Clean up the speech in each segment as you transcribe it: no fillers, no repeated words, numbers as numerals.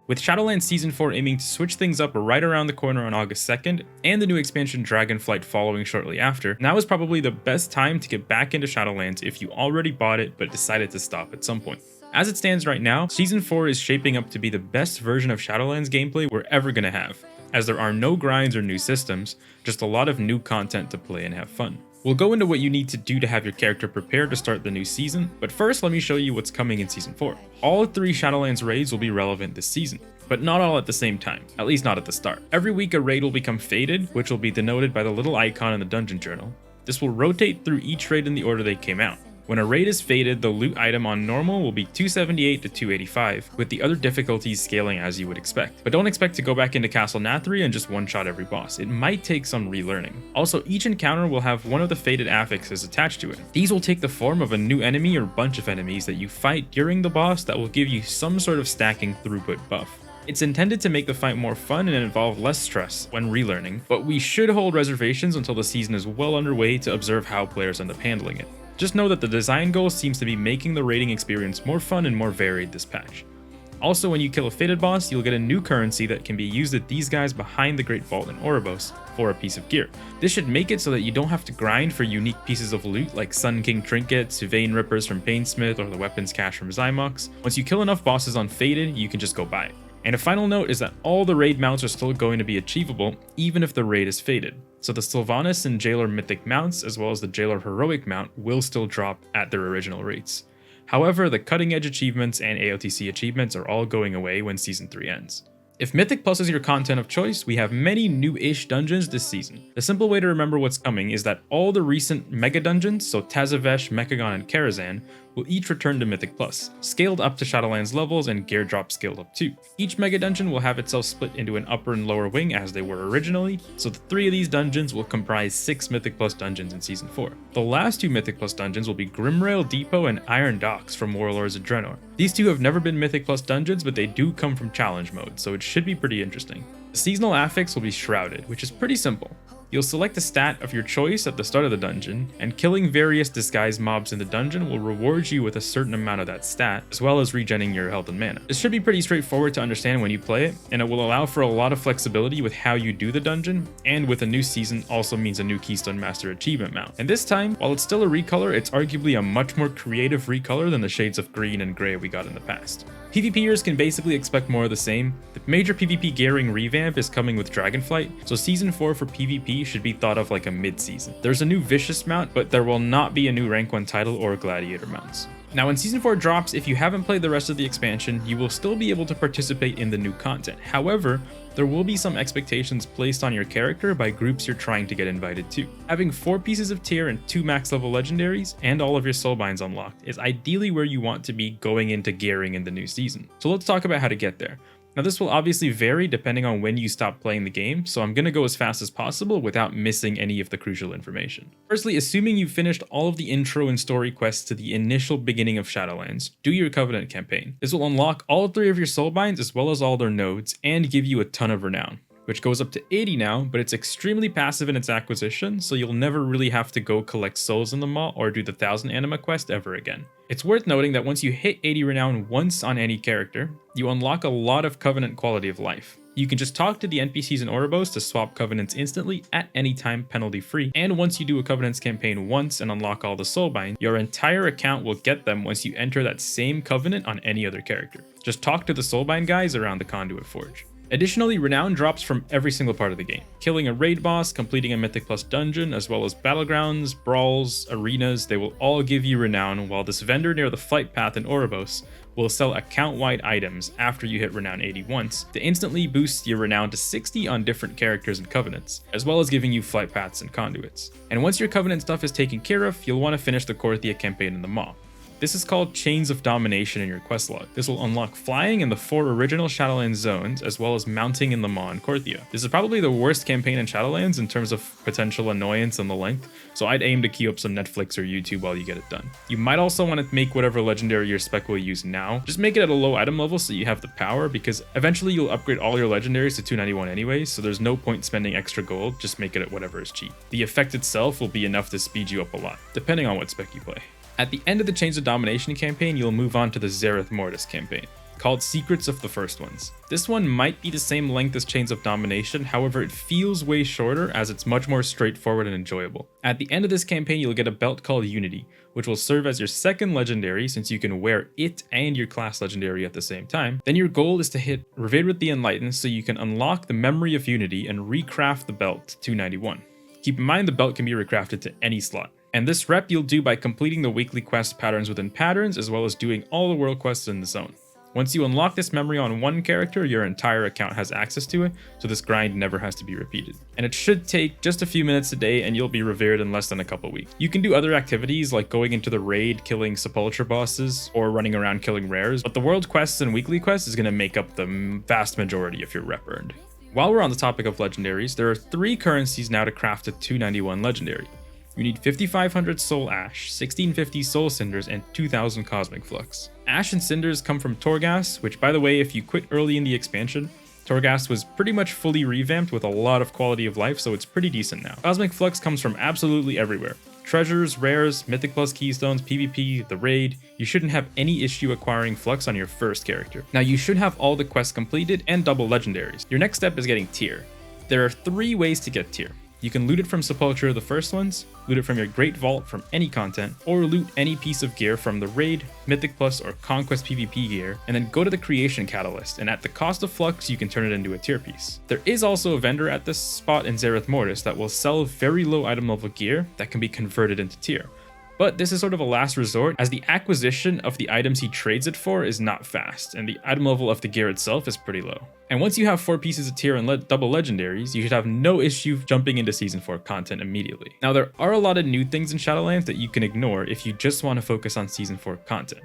With Shadowlands Season 4 aiming to switch things up right around the corner on August 2nd, and the new expansion Dragonflight following shortly after, now is probably the best time to get back into Shadowlands if you already bought it but decided to stop at some point. As it stands right now, Season 4 is shaping up to be the best version of Shadowlands gameplay we're ever going to have, as there are no grinds or new systems, just a lot of new content to play and have fun. We'll go into what you need to do to have your character prepared to start the new season, but first let me show you what's coming in Season 4. All 3 Shadowlands raids will be relevant this season, but not all at the same time, at least not at the start. Every week a raid will become faded, which will be denoted by the little icon in the dungeon journal. This will rotate through each raid in the order they came out. When a raid is faded, the loot item on normal will be 278 to 285, with the other difficulties scaling as you would expect. But don't expect to go back into Castle Nathria and just one-shot every boss. It might take some relearning. Also, each encounter will have one of the faded affixes attached to it. These will take the form of a new enemy or bunch of enemies that you fight during the boss that will give you some sort of stacking throughput buff. It's intended to make the fight more fun and involve less stress when relearning, but we should hold reservations until the season is well underway to observe how players end up handling it. Just know that the design goal seems to be making the raiding experience more fun and more varied this patch. Also, when you kill a faded boss, you'll get a new currency that can be used at these guys behind the Great Vault in Oribos for a piece of gear. This should make it so that you don't have to grind for unique pieces of loot like Sun King trinkets, Vein Rippers from Painsmith, or the weapons cache from Zymox. Once you kill enough bosses on faded, you can just go buy it. And a final note is that all the raid mounts are still going to be achievable, even if the raid is faded. So the Sylvanas and Jailer Mythic mounts, as well as the Jailer Heroic mount, will still drop at their original rates. However, the cutting edge achievements and AOTC achievements are all going away when Season 3 ends. If Mythic Plus is your content of choice, we have many new-ish dungeons this season. The simple way to remember what's coming is that all the recent mega dungeons, so Tazavesh, Mechagon, and Karazhan, will each return to Mythic Plus, scaled up to Shadowlands levels and gear drop scaled up too. Each mega dungeon will have itself split into an upper and lower wing as they were originally, so the 3 of these dungeons will comprise 6 Mythic Plus dungeons in Season 4. The last 2 Mythic Plus dungeons will be Grimrail Depot and Iron Docks from Warlords of Draenor. These 2 have never been Mythic Plus dungeons, but they do come from challenge mode, so it should be pretty interesting. The seasonal affix will be Shrouded, which is pretty simple. You'll select a stat of your choice at the start of the dungeon, and killing various disguised mobs in the dungeon will reward you with a certain amount of that stat, as well as regenerating your health and mana. This should be pretty straightforward to understand when you play it, and it will allow for a lot of flexibility with how you do the dungeon, and with a new season also means a new Keystone Master achievement mount. And this time, while it's still a recolor, it's arguably a much more creative recolor than the shades of green and gray we got in the past. PvPers can basically expect more of the same. The major PvP gearing revamp is coming with Dragonflight, so Season 4 for PvP should be thought of like a mid-season. There's a new Vicious mount, but there will not be a new Rank 1 title or Gladiator mounts. Now when Season 4 drops, if you haven't played the rest of the expansion, you will still be able to participate in the new content. However, there will be some expectations placed on your character by groups you're trying to get invited to. Having 4 pieces of tier and 2 max level legendaries, and all of your soulbinds unlocked, is ideally where you want to be going into gearing in the new season. So let's talk about how to get there. Now this will obviously vary depending on when you stop playing the game, so I'm going to go as fast as possible without missing any of the crucial information. Firstly, assuming you've finished all of the intro and story quests to the initial beginning of Shadowlands, do your Covenant campaign. This will unlock all 3 of your soulbinds as well as all their nodes, and give you a ton of renown, which goes up to 80 now, but it's extremely passive in its acquisition, so you'll never really have to go collect souls in the maw or do the 1000 anima quest ever again. It's worth noting that once you hit 80 renown once on any character, you unlock a lot of Covenant quality of life. You can just talk to the NPCs in Oribos to swap Covenants instantly at any time penalty free, and once you do a Covenants campaign once and unlock all the soulbind, your entire account will get them once you enter that same Covenant on any other character. Just talk to the soulbind guys around the Conduit Forge. Additionally, renown drops from every single part of the game. Killing a raid boss, completing a Mythic Plus dungeon, as well as battlegrounds, brawls, arenas, they will all give you renown, while this vendor near the flight path in Oribos will sell account-wide items after you hit renown 80 once to instantly boost your renown to 60 on different characters and covenants, as well as giving you flight paths and conduits. And once your covenant stuff is taken care of, you'll want to finish the Korthia campaign in the Maw. This is called Chains of Domination in your quest log. This will unlock flying in the 4 original Shadowlands zones, as well as mounting in the Maw and Korthia. This is probably the worst campaign in Shadowlands in terms of potential annoyance and the length, so I'd aim to queue up some Netflix or YouTube while you get it done. You might also want to make whatever legendary your spec will use now. Just make it at a low item level so you have the power, because eventually you'll upgrade all your legendaries to 291 anyways, so there's no point spending extra gold, just make it at whatever is cheap. The effect itself will be enough to speed you up a lot, depending on what spec you play. At the end of the Chains of Domination campaign, you'll move on to the Zereth Mortis campaign. called Secrets of the First Ones. This one might be the same length as Chains of Domination, however it feels way shorter as it's much more straightforward and enjoyable. At the end of this campaign you'll get a belt called Unity, which will serve as your second legendary since you can wear it and your class legendary at the same time. Then your goal is to hit Revered with the Enlightened so you can unlock the Memory of Unity and recraft the belt to 291. Keep in mind the belt can be recrafted to any slot. And this rep you'll do by completing the weekly quest patterns within patterns as well as doing all the world quests in the zone. Once you unlock this memory on one character, your entire account has access to it, so this grind never has to be repeated. And it should take just a few minutes a day and you'll be revered in less than a couple weeks. You can do other activities like going into the raid, killing Sepulcher bosses, or running around killing rares, but the world quests and weekly quests is going to make up the vast majority of your rep earned. While we're on the topic of legendaries, there are 3 currencies now to craft a 291 legendary. You need 5500 Soul Ash, 1650 Soul Cinders, and 2000 Cosmic Flux. Ash and Cinders come from Torghast, which by the way, if you quit early in the expansion, Torghast was pretty much fully revamped with a lot of quality of life, so it's pretty decent now. Cosmic Flux comes from absolutely everywhere. Treasures, rares, Mythic Plus Keystones, PvP, the raid. You shouldn't have any issue acquiring Flux on your first character. Now you should have all the quests completed and double legendaries. Your next step is getting tier. There are 3 ways to get tier. You can loot it from Sepulcher, the first ones, loot it from your Great Vault from any content, or loot any piece of gear from the Raid, Mythic Plus, or Conquest PvP gear, and then go to the Creation Catalyst, and at the cost of Flux, you can turn it into a tier piece. There is also a vendor at this spot in Zereth Mortis that will sell very low item level gear that can be converted into tier. But this is sort of a last resort as the acquisition of the items he trades it for is not fast, and the item level of the gear itself is pretty low. And once you have 4 pieces of tier and double legendaries, you should have no issue jumping into Season 4 content immediately. Now there are a lot of new things in Shadowlands that you can ignore if you just want to focus on Season 4 content.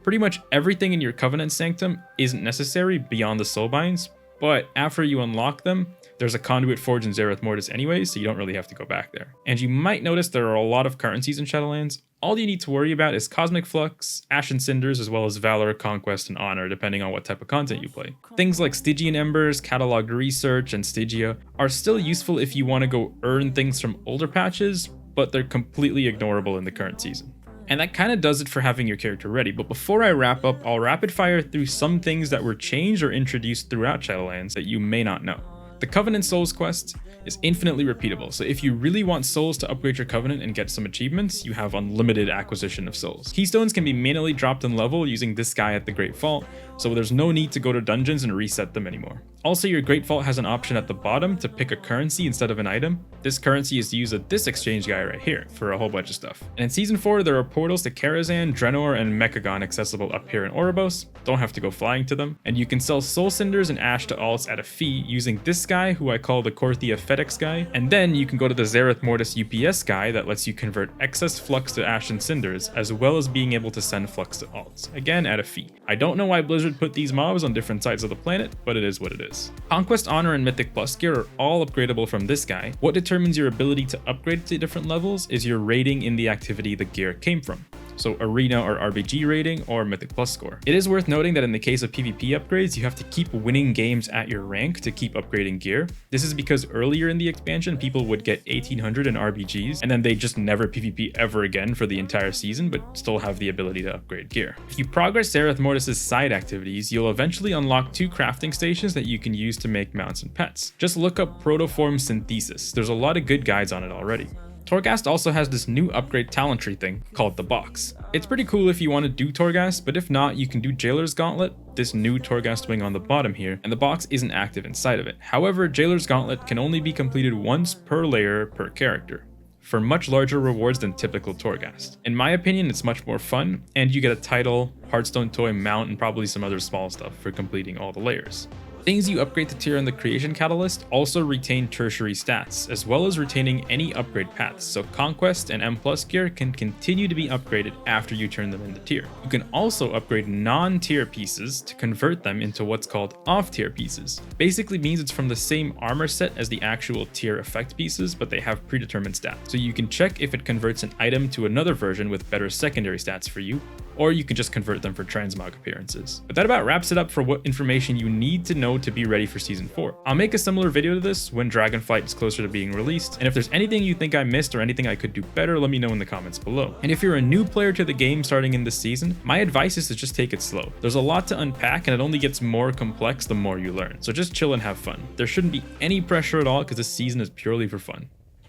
Pretty much everything in your Covenant Sanctum isn't necessary beyond the Soulbinds, but after you unlock them, there's a Conduit Forge in Zereth Mortis anyways, so you don't really have to go back there. And you might notice there are a lot of currencies in Shadowlands. All you need to worry about is Cosmic Flux, Ash and Cinders, as well as Valor, Conquest, and Honor, depending on what type of content you play. Things like Stygian Embers, Cataloged Research, and Stygia are still useful if you want to go earn things from older patches, but they're completely ignorable in the current season. And that kind of does it for having your character ready, but before I wrap up, I'll rapid fire through some things that were changed or introduced throughout Shadowlands that you may not know. The Covenant Souls quest is infinitely repeatable, so if you really want souls to upgrade your Covenant and get some achievements, you have unlimited acquisition of souls. Keystones can be manually dropped in level using this guy at the Great Vault, so there's no need to go to dungeons and reset them anymore. Also, your Great Vault has an option at the bottom to pick a currency instead of an item. This currency is used at this exchange guy right here for a whole bunch of stuff. And in Season 4, there are portals to Karazhan, Draenor, and Mechagon accessible up here in Oribos. Don't have to go flying to them. And you can sell Soul Cinders and Ash to alts at a fee using this guy, who I call the Korthia FedEx guy. And then you can go to the Zereth Mortis UPS guy that lets you convert excess Flux to Ash and Cinders, as well as being able to send Flux to alts, again at a fee. I don't know why Blizzard put these mobs on different sides of the planet, but it is what it is. Conquest, Honor, and Mythic Plus gear are all upgradable from this guy. What determines your ability to upgrade to different levels is your rating in the activity the gear came from. So Arena or RBG rating or Mythic Plus score. It is worth noting that in the case of PvP upgrades, you have to keep winning games at your rank to keep upgrading gear. This is because earlier in the expansion, people would get 1800 in RBGs and then they just never PvP ever again for the entire season, but still have the ability to upgrade gear. If you progress Zereth Mortis' side activities, you'll eventually unlock 2 crafting stations that you can use to make mounts and pets. Just look up Protoform Synthesis. There's a lot of good guides on it already. Torghast also has this new upgrade talent tree thing called the Box. It's pretty cool if you want to do Torghast, but if not, you can do Jailer's Gauntlet, this new Torghast wing on the bottom here, and the box isn't active inside of it. However, Jailer's Gauntlet can only be completed once per layer per character, for much larger rewards than typical Torghast. In my opinion, it's much more fun, and you get a title, Hearthstone toy, mount, and probably some other small stuff for completing all the layers. Things you upgrade to tier in the Creation Catalyst also retain tertiary stats, as well as retaining any upgrade paths, so Conquest and M+ gear can continue to be upgraded after you turn them into tier. You can also upgrade non-tier pieces to convert them into what's called off-tier pieces. Basically means it's from the same armor set as the actual tier effect pieces, but they have predetermined stats. So you can check if it converts an item to another version with better secondary stats for you, or you can just convert them for transmog appearances. But that about wraps it up for what information you need to know to be ready for Season 4. I'll make a similar video to this when Dragonflight is closer to being released, and if there's anything you think I missed or anything I could do better, let me know in the comments below. And if you're a new player to the game starting in this season, my advice is to just take it slow. There's a lot to unpack, and it only gets more complex the more you learn, so just chill and have fun. There shouldn't be any pressure at all because this season is purely for fun.